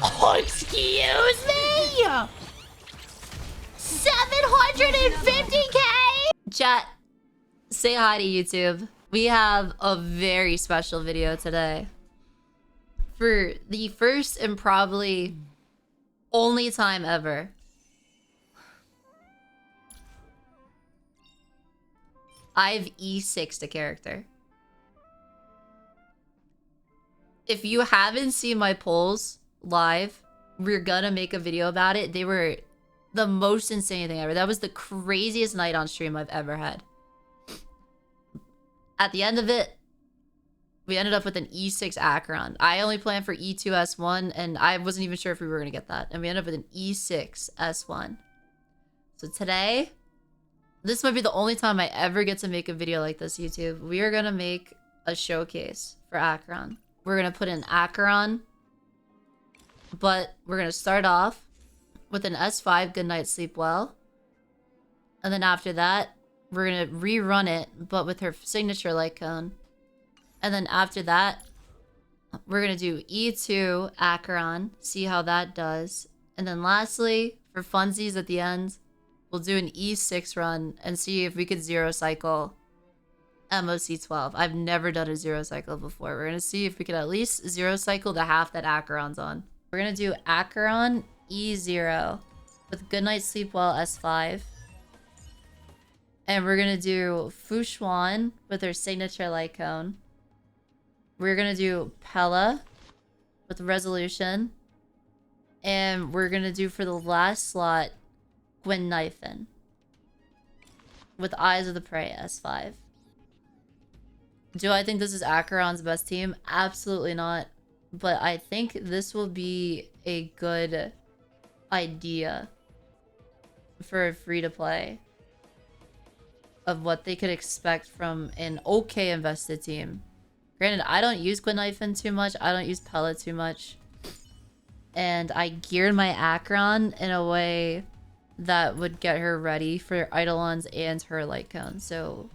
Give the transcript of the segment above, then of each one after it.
Oh, excuse me! 750k! Chat, say hi to YouTube. We have a very special video today. For the first and probably only time ever. I've E6'd a character. If you haven't seen my polls live, we're gonna make a video about it. They were the most insane thing ever. That was the craziest night on stream I've ever had. At the end of it, we ended up with an E6 Acheron. I only planned for E2 S1, and I wasn't even sure if we were gonna get that. And we ended up with an E6 S1. So today, this might be the only time I ever get to make a video like this, YouTube. We are gonna make a showcase for Acheron. We're gonna put in Acheron, but we're gonna start off with an S5 Good Night Sleep Well. And then after that, we're gonna rerun it, but with her signature light cone. And then after that, we're gonna do E2 Acheron, see how that does. And then lastly, for funsies at the end, we'll do an E6 run and see if we could zero cycle MOC12. I've never done a zero cycle before. We're gonna see if we could at least zero cycle the half that Acheron's on. We're gonna do Acheron E0 with Goodnight Sleep Well S5. And we're gonna do Fushuan with her signature light cone. We're gonna do Pella with Resolution. And we're gonna do for the last slot Gwyn Knifin with Eyes of the Prey S5. Do I think this is Acheron's best team? Absolutely not. But I think this will be a good idea for a free-to-play of what they could expect from an okay invested team. Granted, I don't use Gwyn Knifin too much. I don't use Pella too much. And I geared my Acheron in a way that would get her ready for eidolons and her light cone. So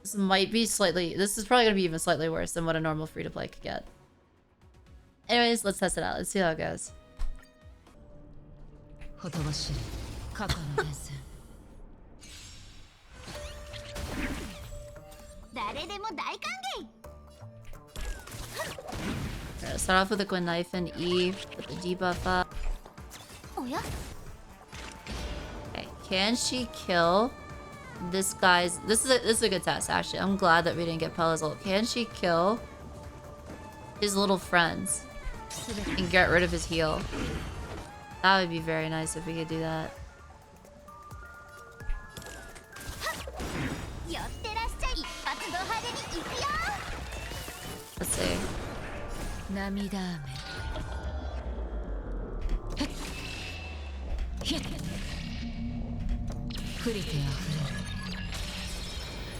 this might be slightly... This is probably going to be even slightly worse than what a normal free-to-play could get. Anyways, let's test it out. Let's see how it goes. Okay, start off with a Gwyn Knifin E, put the debuff up. Okay, can she kill this guy's... This is a good test, actually. I'm glad that we didn't get Pella's ult. Can she kill his little friends and get rid of his heal? That would be very nice if we could do that. Let's see.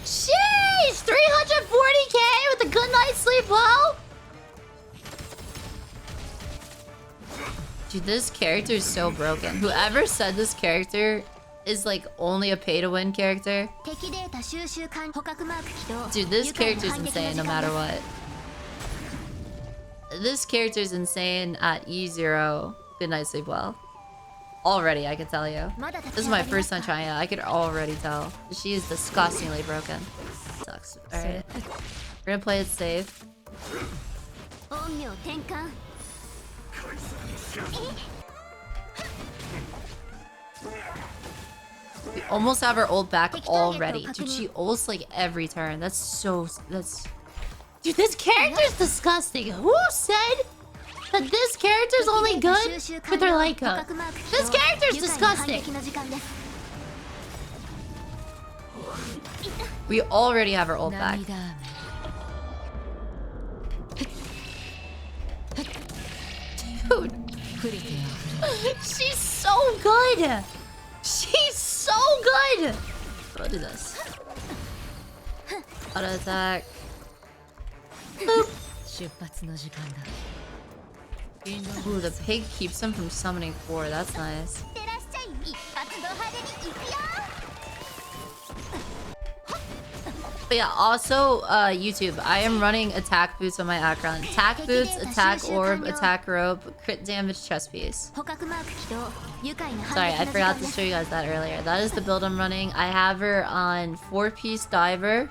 Jeez! 340k with a Good Night Sleep Well? Dude, this character is so broken. Whoever said this character is like only a pay-to-win character. Dude, this character is insane no matter what. This character is insane at E0 Good Night Sleep Well. Already, I can tell you. This is my first time trying it. I could already tell. She is disgustingly broken. Sucks. Alright. We're gonna play it safe. We almost have her ult back already. Dude, she ults like every turn. That's so... Dude, this character's disgusting. Who said that this character's only good with her light cone? This character's disgusting. We already have her ult back. Dude. She's so good. She's so good. Go do this. Auto attack. Boop. Ooh, the pig keeps him from summoning 4. That's nice. But yeah, also, YouTube, I am running attack boots on my Acheron. Attack boots, attack orb, attack rope, crit damage, chest piece. Sorry, I forgot to show you guys that earlier. That is the build I'm running. I have her on 4-piece diver.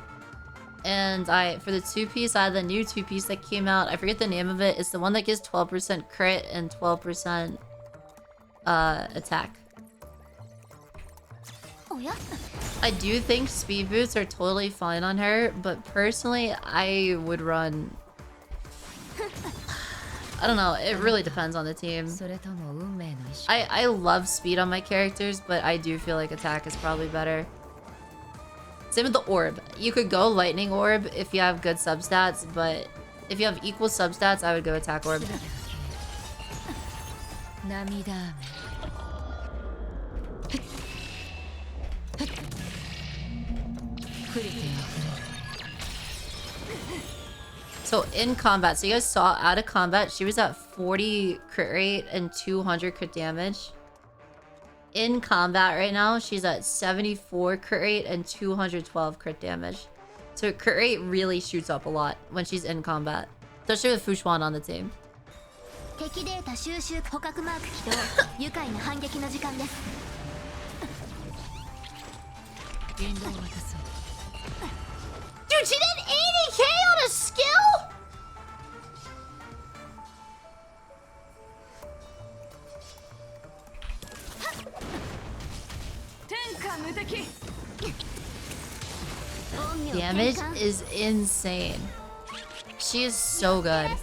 And for the 2-piece, I had the new 2-piece that came out. I forget the name of it. It's the one that gives 12% crit and 12% attack. I do think speed boots are totally fine on her, but personally, I would run... I don't know, it really depends on the team. I love speed on my characters, but I do feel like attack is probably better. Same with the orb. You could go lightning orb if you have good substats, but if you have equal substats, I would go attack orb. So in combat, so you guys saw out of combat, she was at 40 crit rate and 200 crit damage. In combat right now, she's at 74 crit rate and 212 crit damage. So crit rate really shoots up a lot when she's in combat. Especially with Fushuan on the team. Dude, she did 80k on a skill?! Damage is insane. She is so good. That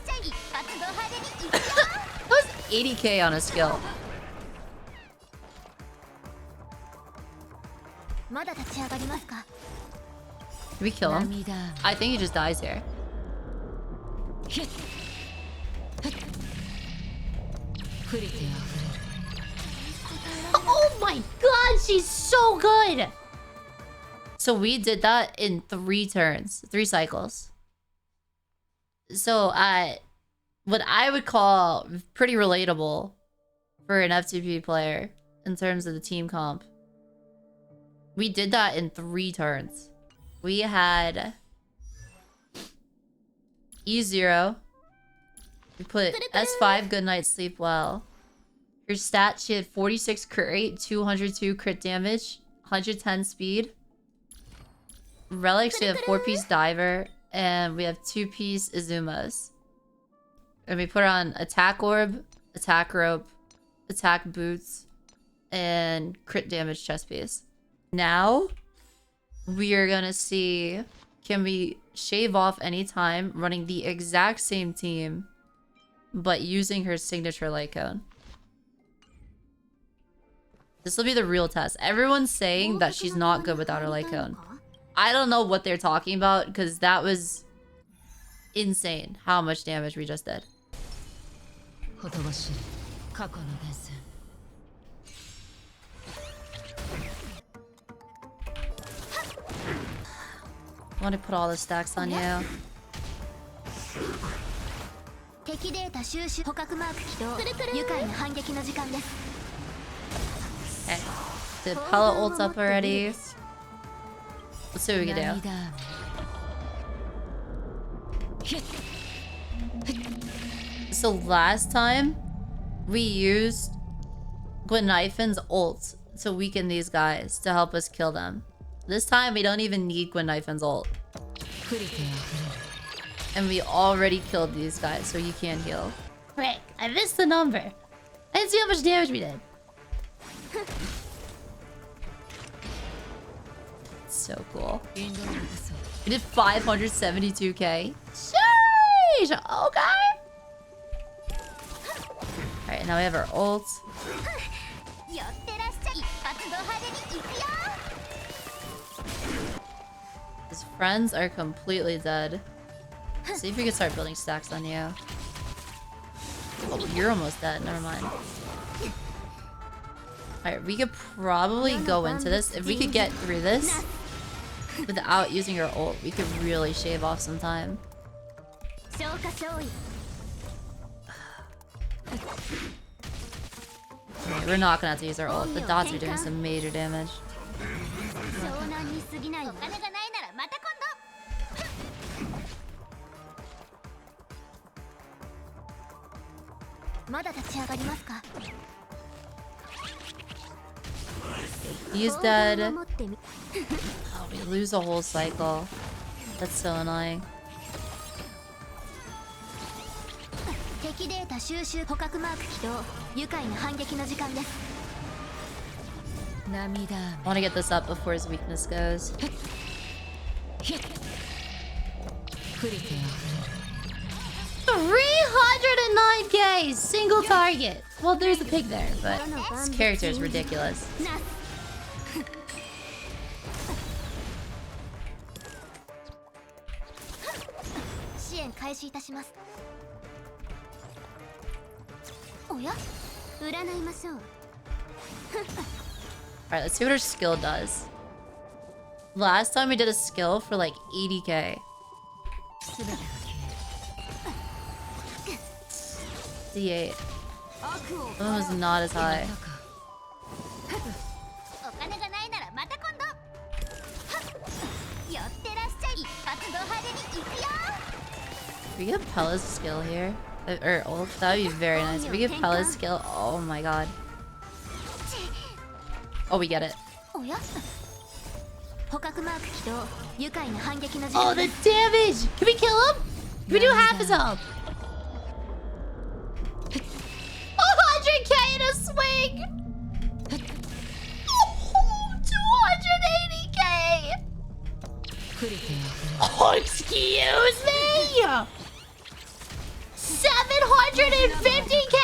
was 80k on a skill. Can we kill him? I think he just dies here. Oh my god, she's so good! So we did that in 3 turns, 3 cycles. So what I would call pretty relatable for an F2P player in terms of the team comp. We did that in 3 turns. We had E0. We put S5, good night, sleep well. Her stat, she had 46 crit rate, 202 crit damage, 110 speed. Relics, we have 4-piece diver, and we have 2-piece Izumas. And we put her on attack orb, attack rope, attack boots, and crit damage chest piece. Now, we are gonna see, can we shave off any time running the exact same team, but using her signature light cone. This will be the real test. Everyone's saying that she's not good without her light cone. I don't know what they're talking about, because that was insane how much damage we just did. I want to put all the stacks on you. Okay. Did Pella ult up already? Let's see what we can do. So last time, we used Gwenifen's ult to weaken these guys to help us kill them. This time, we don't even need Gwenifen's ult. And we already killed these guys, so you can't heal. Frick, I missed the number. I didn't see how much damage we did. So cool. We did 572k. Sheesh! Okay! Alright, now we have our ult. His friends are completely dead. See if we can start building stacks on you. Oh, you're almost dead. Never mind. Alright, we could probably go into this. If we could get through this without using her ult, we could really shave off some time. Okay, we're not gonna have to use our ult. The dots are doing some major damage. He's dead. Oh, we lose a whole cycle. That's so annoying. I want to get this up before his weakness goes. 309k single target. Well, there's a pig there, but this character is ridiculous. Alright, let's see what her skill does. Last time we did a skill for like 80k. D8. That one was not as high. If we get Pella's skill here, or ult, that would be very nice. If we get Pella's skill, oh my god. Oh, we get it. Oh, the damage! Can we kill him? Can we do half his health? 100k in a swing! Oh, 280k! Oh, excuse me! 750k!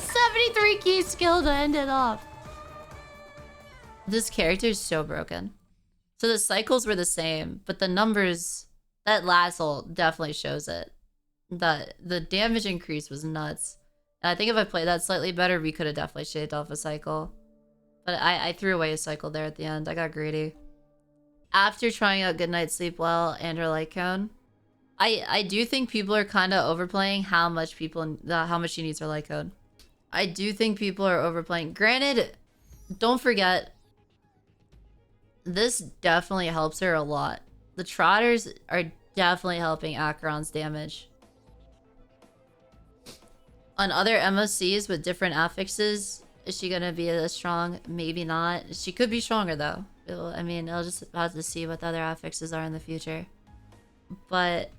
73 key skill to end it off. This character is so broken. So the cycles were the same, but the numbers, that last ult definitely shows it. The damage increase was nuts. And I think if I played that slightly better, we could have definitely shaved off a cycle. But I threw away a cycle there at the end. I got greedy. After trying out Goodnight Sleep Well and her light cone, I do think people are kind of overplaying how much she needs her light cone. I do think people are overplaying. Granted, don't forget, this definitely helps her a lot. The trotters are definitely helping Acheron's damage. On other MOCs with different affixes, is she gonna be as strong? Maybe not. She could be stronger though. I mean, I'll just have to see what the other affixes are in the future. But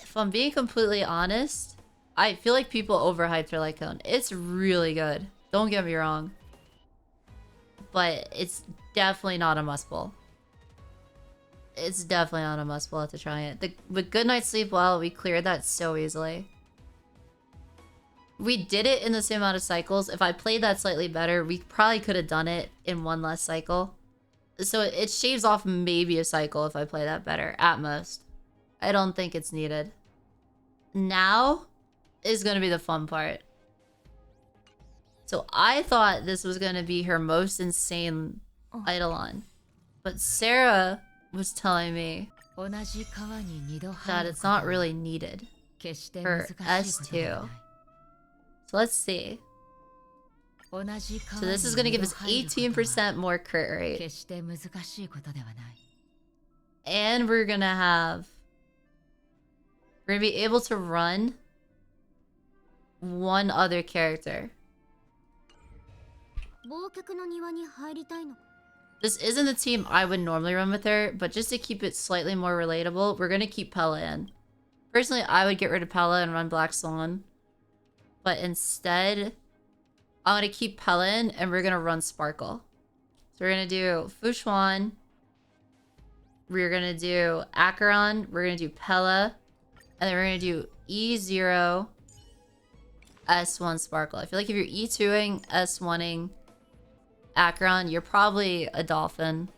if I'm being completely honest, I feel like people overhyped her light cone. It's really good. Don't get me wrong. But it's definitely not a must pull. It's definitely not a must pull to try it. With Goodnight Sleep Well, we cleared that so easily. We did it in the same amount of cycles. If I played that slightly better, we probably could have done it in one less cycle. So it shaves off maybe a cycle if I play that better, at most. I don't think it's needed. Now is going to be the fun part. So I thought this was going to be her most insane eidolon. But Sarah was telling me that it's not really needed for S2. So let's see. So this is going to give us 18% more crit rate. And we're going to be able to run one other character. This isn't the team I would normally run with her, but just to keep it slightly more relatable, we're going to keep Pella in. Personally, I would get rid of Pella and run Black Swan. But instead, I'm going to keep Pella in and we're going to run Sparkle. So we're going to do Fushuan. We're going to do Acheron. We're going to do Pella. And then we're going to do E0 S1 Sparkle. I feel like if you're E2ing, S1ing Acheron, you're probably a Dolphin.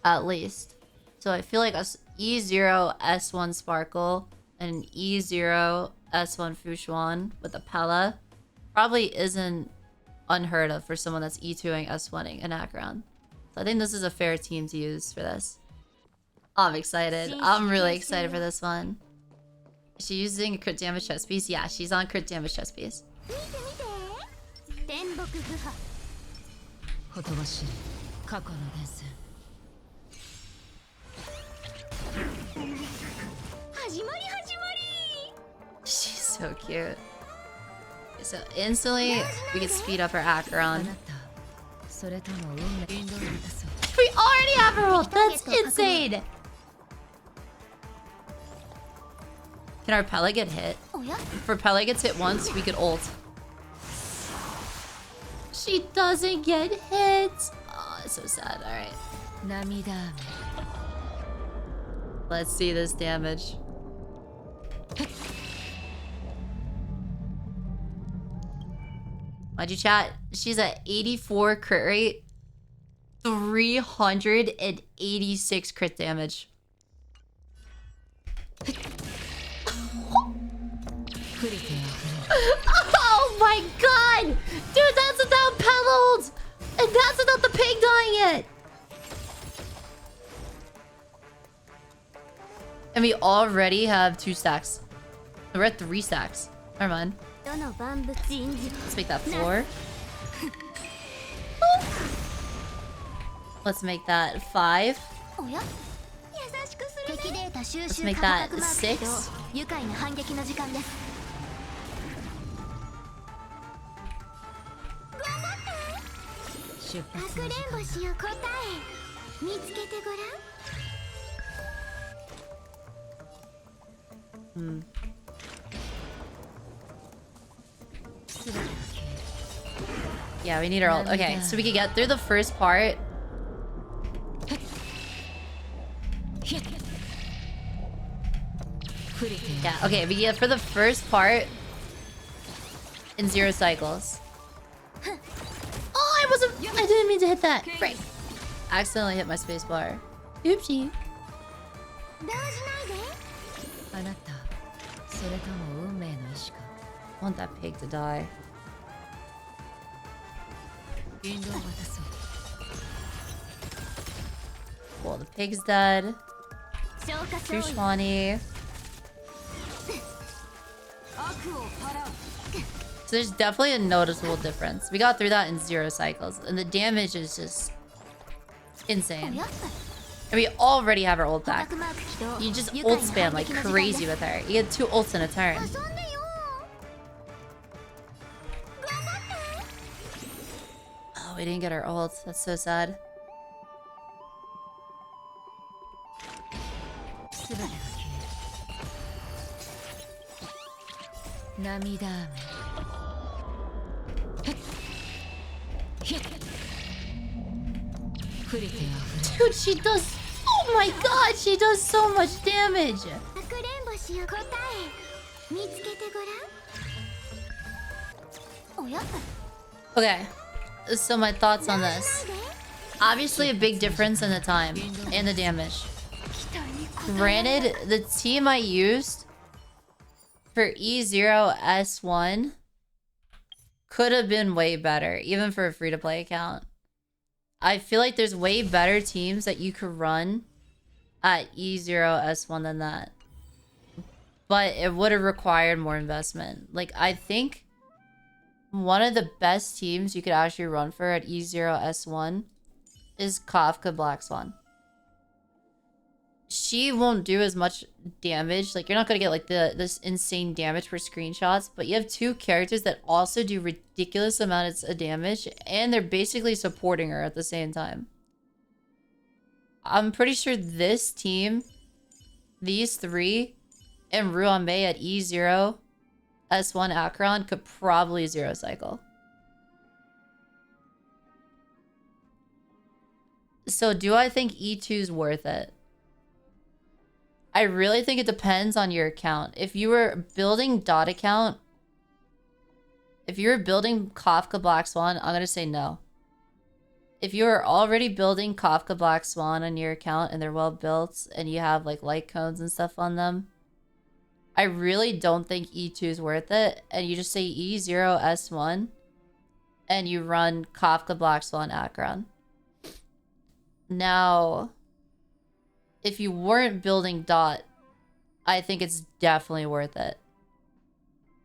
At least. So I feel like E0 S1 Sparkle and E0 S1 Fushuan with a Pella probably isn't unheard of for someone that's E2ing S1ing an Acheron. So I think this is a fair team to use for this. I'm excited. I'm really excited for this one. Is she using a crit damage chest piece? Yeah, she's on crit damage chest piece. so cute. Okay, so instantly, we can speed up our Acheron. We already have a roll! That's insane! Can our Pele get hit? If our Pele gets hit once, we could ult. She doesn't get hit! Oh, it's so sad. Alright. Let's see this damage. Why'd you chat? She's at 84 crit rate. 386 crit damage. Oh my god! Dude, that's without Pellold! And that's without the pig dying yet! And we already have 2 stacks. We're at 3 stacks. Never mind. Let's make that 4. Let's make that 5. Let's make that 6. Yeah, we need our ult. Okay, so we can get through the first part. Yeah, okay, we get for the first part in 0 cycles. Oh, I didn't mean to hit that. Right. Accidentally hit my spacebar. Oopsie. I want that pig to die. Well, the pig's dead. Tushwani. So there's definitely a noticeable difference. We got through that in 0 cycles, and the damage is just insane. And we already have our ult back. You just ult spam like crazy with her. You get 2 ults in a turn. Oh, we didn't get our ult. That's so sad. Dude, she does... Oh my god, she does so much damage! Okay, so my thoughts on this. Obviously a big difference in the time and the damage. Granted, the team I used for E0 S1 could have been way better, even for a free-to-play account. I feel like there's way better teams that you could run at E0 S1 than that. But it would have required more investment. Like, I think one of the best teams you could actually run for at E0 S1 is Kafka Black Swan. She won't do as much damage. Like, you're not gonna get like this insane damage for screenshots, but you have 2 characters that also do ridiculous amounts of damage, and they're basically supporting her at the same time. I'm pretty sure this team, these 3, and Ruanmei at E0 S1 Acheron could probably 0 cycle. So do I think E2 is worth it? I really think it depends on your account. If you were building dot account, if you were building Kafka Black Swan, I'm gonna say no. If you are already building Kafka Black Swan on your account and they're well built and you have like light cones and stuff on them, I really don't think E2 is worth it. And you just say E0 S1 and you run Kafka Black Swan Acheron. Now, if you weren't building dot, I think it's definitely worth it.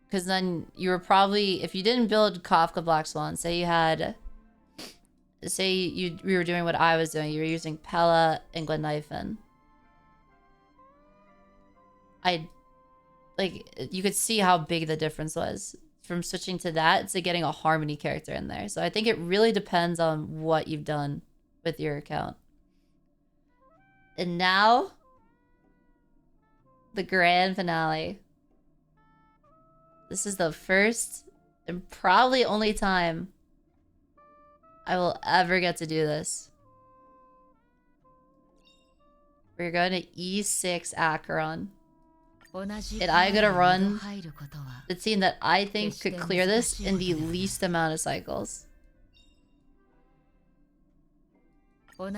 Because then you were probably, if you didn't build Kafka Black Swan, say you had, say you were doing what I was doing, you were using Pella and Glenknifen. I like, you could see how big the difference was from switching to that to getting a Harmony character in there. So I think it really depends on what you've done with your account. And now, the grand finale. This is the first and probably only time I will ever get to do this. We're going to E6 Acheron. And I'm gonna run the team that I think could clear this in the least amount of cycles. I'm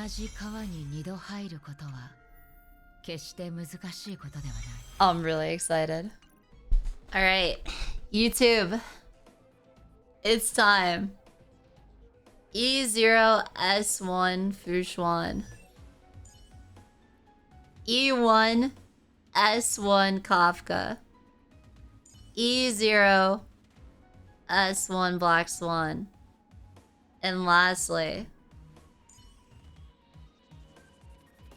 really excited. Alright, YouTube. It's time. E0 S1 Fushuan. E1 S1 Kafka. E0 S1 Black Swan. And lastly,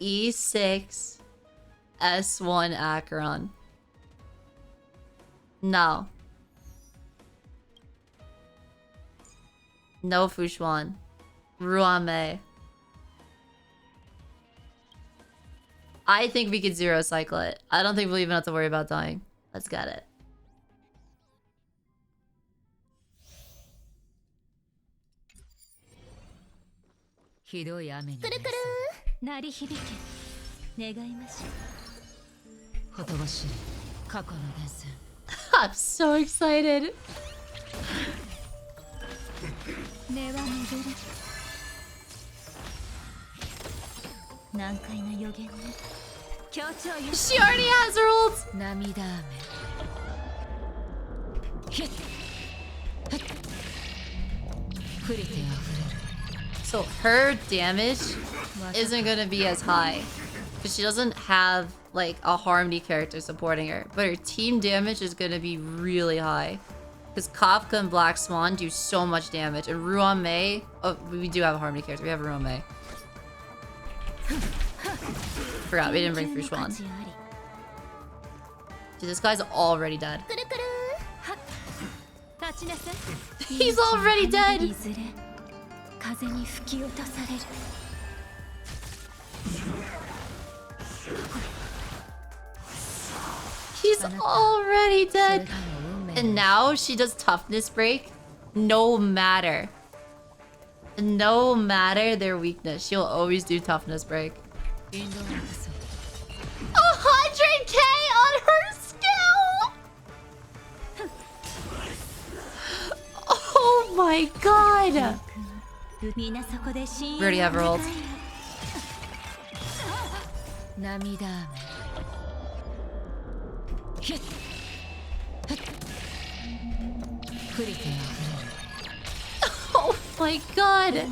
E6 S1 Acheron. No. No Fushuan. Ruame. I think we could zero cycle it. I don't think we'll even have to worry about dying. Let's get it. I'm so excited. She already has her ult. So her damage isn't gonna be as high because she doesn't have like a Harmony character supporting her, but her team damage is gonna be really high because Kafka and Black Swan do so much damage, and Ruame. Oh, we do have a Harmony character. We have Ruame. Forgot we didn't bring Fushuan. Dude, this guy's already dead. He's already dead. He's already dead. And now she does toughness break no matter. No matter their weakness, she'll always do toughness break. 100k on her skill! Oh my god! We already have her ult. Oh my god!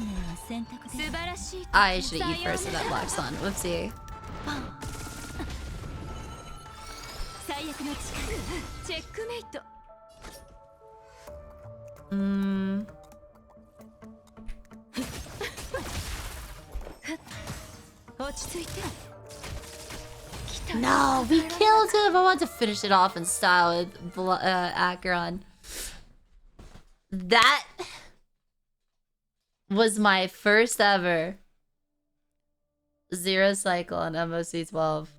I should have eat first of that Black Sun. Whoopsie. No, we killed him! I want to finish it off in style with Acheron. That was my first ever zero cycle on MOC 12.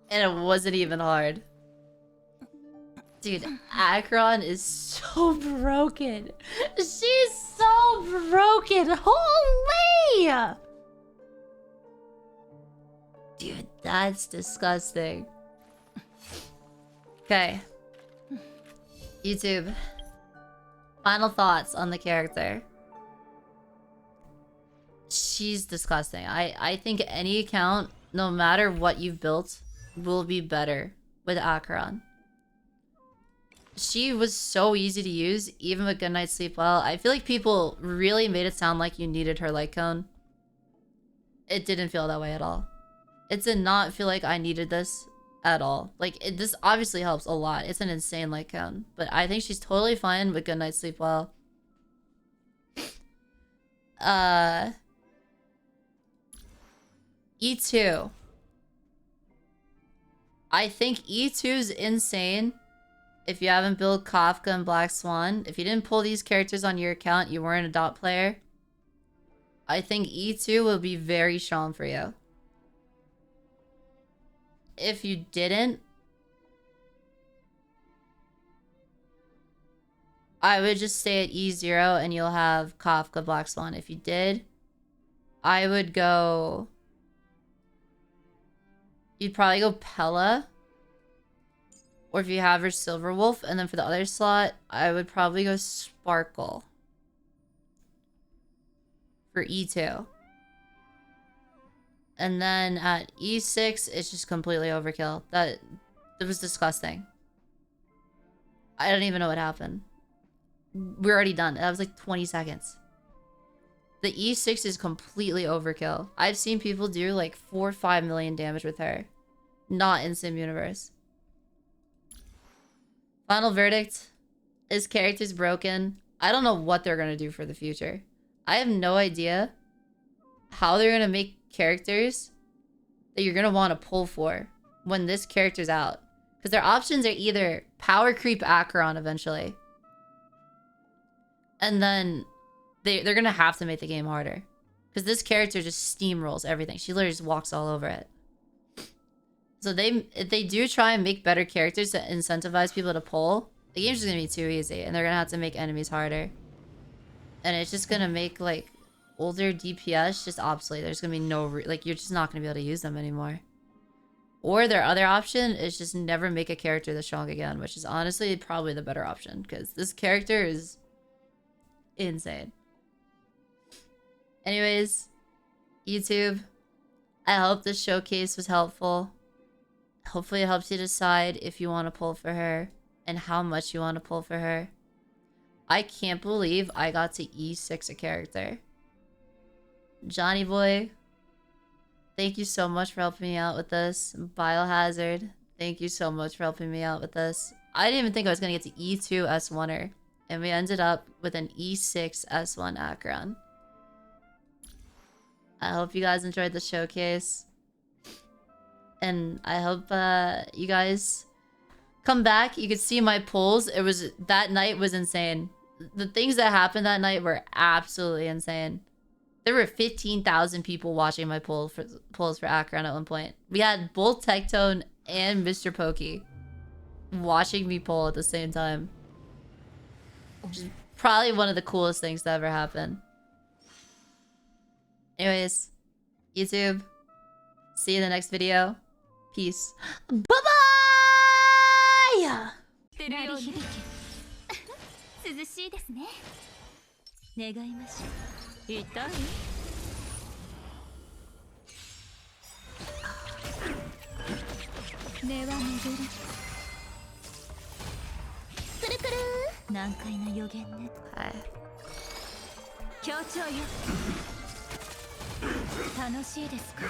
And it wasn't even hard. Dude, Acheron is so broken. She's so broken. Holy! Dude, that's disgusting. Okay. YouTube. Final thoughts on the character. She's disgusting. I think any account, no matter what you've built, will be better with Acheron. She was so easy to use, even with Good Night Sleep Well. I feel like people really made it sound like you needed her light cone. It didn't feel that way at all. It did not feel like I needed this at all. Like, this obviously helps a lot. It's an insane light cone. But I think she's totally fine with Good Night Sleep Well. E2. I think E2 is insane. If you haven't built Kafka and Black Swan, if you didn't pull these characters on your account, you weren't a dot player. I think E2 will be very strong for you. If you didn't, I would just stay at E0 and you'll have Kafka, Black Swan. If you did, I would go... You'd probably go Pella. Or if you have your Silver Wolf. And then for the other slot, I would probably go Sparkle. For E2. And then at E6, it's just completely overkill. That was disgusting. I don't even know what happened. We're already done. That was like 20 seconds. The E6 is completely overkill. I've seen people do like 4 or 5 million damage with her. Not in Sim Universe. Final verdict. His character's broken. I don't know what they're going to do for the future. I have no idea how they're going to make characters that you're going to want to pull for when this character's out. Because their options are either power creep Acheron eventually. And then they're going to have to make the game harder. Because this character just steamrolls everything. She literally just walks all over it. So if they do try and make better characters to incentivize people to pull, the game's just going to be too easy. And they're going to have to make enemies harder. And it's just going to make, like, older DPS just obsolete. There's going to be no... like, you're just not going to be able to use them anymore. Or their other option is just never make a character this strong again. Which is honestly probably the better option. Because this character is... insane. Anyways, YouTube, I hope this showcase was helpful. Hopefully it helps you decide if you want to pull for her and how much you want to pull for her. I can't believe I got to E6 a character. Johnny Boy, thank you so much for helping me out with this. Biohazard, thank you so much for helping me out with this. I didn't even think I was going to get to E2 S1er. And we ended up with an E6 S1 Acheron. I hope you guys enjoyed the showcase. And I hope you guys come back. You could see my pulls. That night was insane. The things that happened that night were absolutely insane. There were 15,000 people watching my pulls for Acheron at one point. We had both Tectone and Mr. Pokey watching me pull at the same time. Which is probably one of the coolest things to ever happen. Anyways, YouTube, see you in the next video. Peace. Bye-bye! 涼しいですね。願いましょう。痛い？根は巡る。くるくる。難解な予言ね。はい。協調よ。楽しいですか？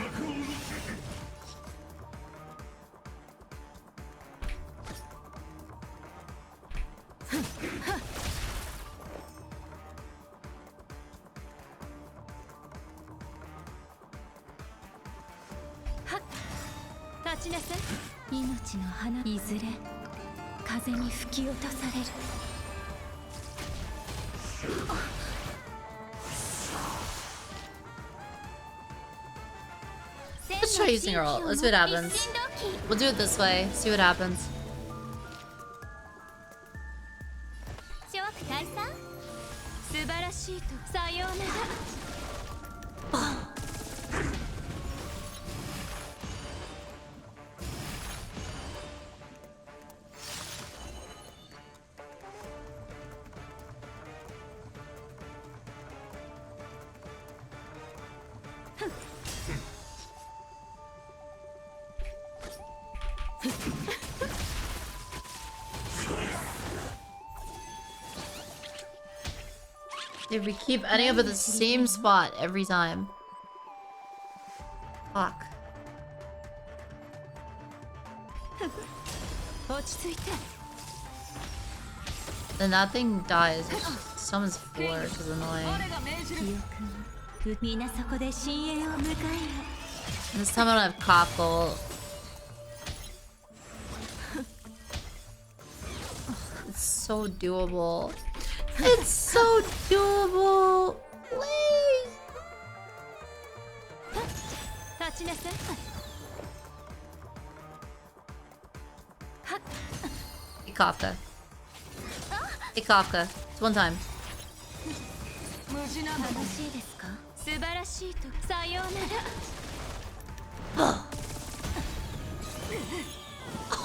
立ちなさい。命の花いずれ風に吹き落とされる。Let's try using her ult. Let's see what happens. We'll do it this way. See what happens. Dude, we keep ending up at the same spot every time. Fuck. Then that thing dies. Someone's floor, which is annoying. This time I don't have Koppel. It's so doable. It's so doable. Please. Hey, Kafka. Hey, Kafka. It's one time.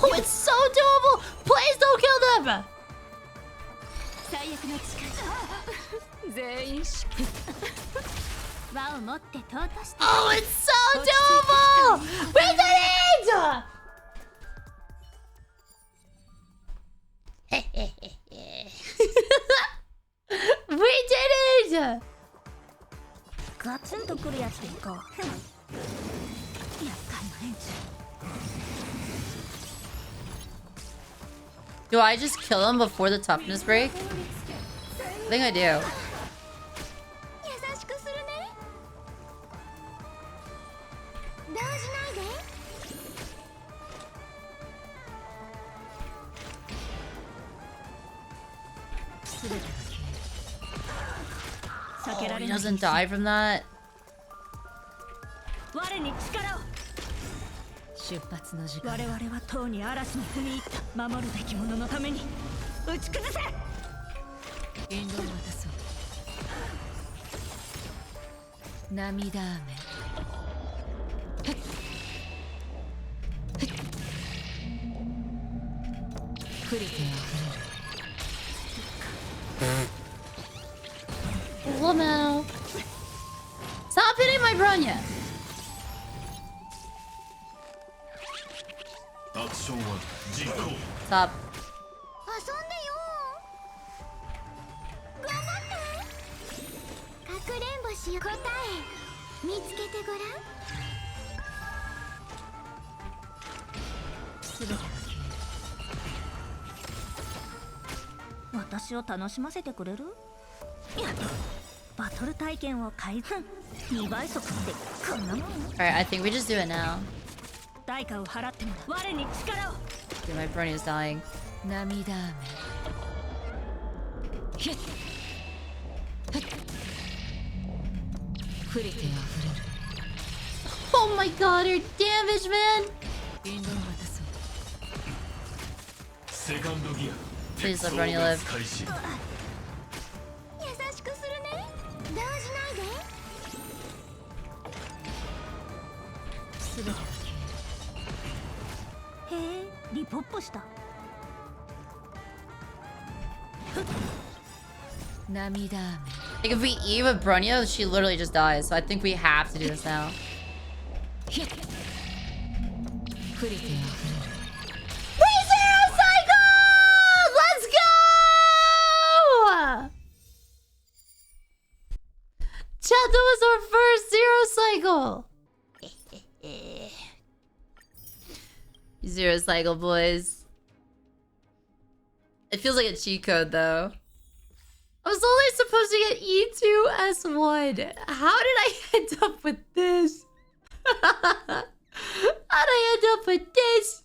Oh, it's so doable! Please don't kill them! Oh, it's so doable! We did it! We did it! Do I just kill him before the toughness break? I think I do. Oh, he doesn't die from that. Lamau. Stop hitting my Bronya. Stop. Alright, I think we just do it now. Dude, my Bronya is dying. Oh my god, her damage, man! Please let Bronya live. Like if we E with Bronya, she literally just dies. So I think we have to do this now. Re-Zero cycle! Let's go! Chat, that was our first zero cycle. Zero cycle, boys. It feels like a cheat code, though. I was only supposed to get E2S1. How did I end up with this? How did I end up with this?